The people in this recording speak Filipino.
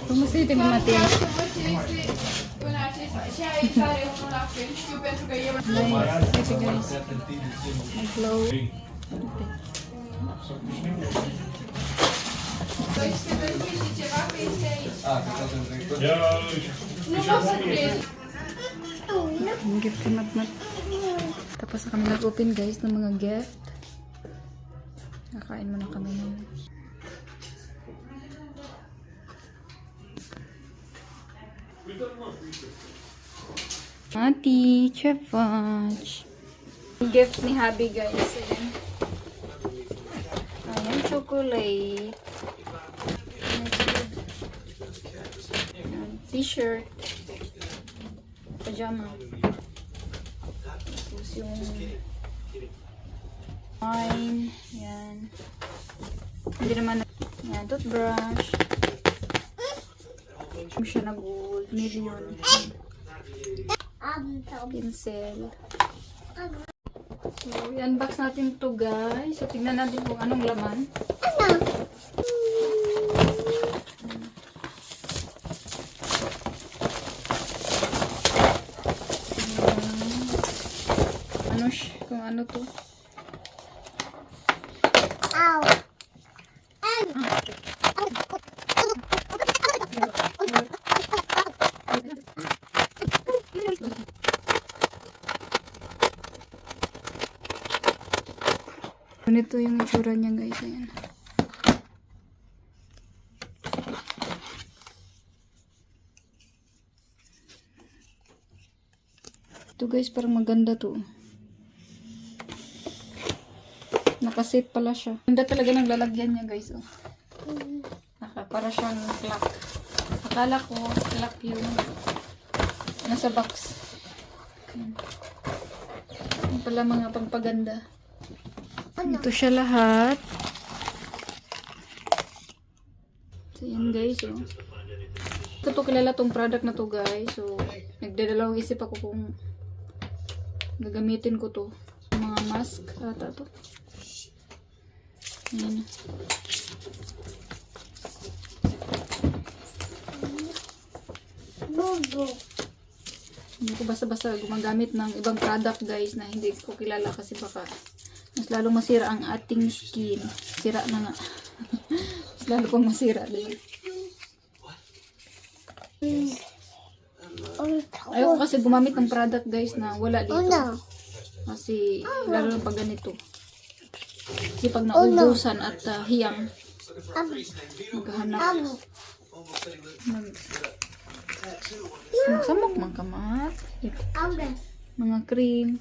Cum să-i temi, Matei? Gift kay Mat-Mat. Tapos na kami nag-open guys ng mga gift. Nakain muna kami ngayon. Mati, Chefach. Gift ni Habi guys. Ayan, chocolate. T-shirt. Pajama. Tapos yung wine. Yan. Hindi naman. Yan, toothbrush. Siya na gold. Million. Pincel. So, i-unbox natin to guys. So, tingnan natin kung anong laman. Kung ano to. Ganito yung itsura niya guys. Ayan. Ito guys, parang maganda to. Nakasit pala siya. Ganda talaga ng lalagyan niya guys. Oh. Para siyang clock. Akala ko clock yung nasa box. Yung pala mga pangpaganda. Ito siya lahat. So yan guys. Oh. Ito to kilala tong product na to guys. So nagdadalawang isip ako kung gagamitin ko to. Mga mask ata to. Ayan. Hindi ko basta-basta gumagamit ng ibang product guys na hindi ko kilala kasi baka mas lalong masira ang ating skin. Sira na nga. Mas lalo pang masira din. Ayoko kasi gumamit ng product guys na wala dito. Kasi lalo lang pag ganito. Kasi pag naubusan at hiyang maghanap samok man kamat mga cream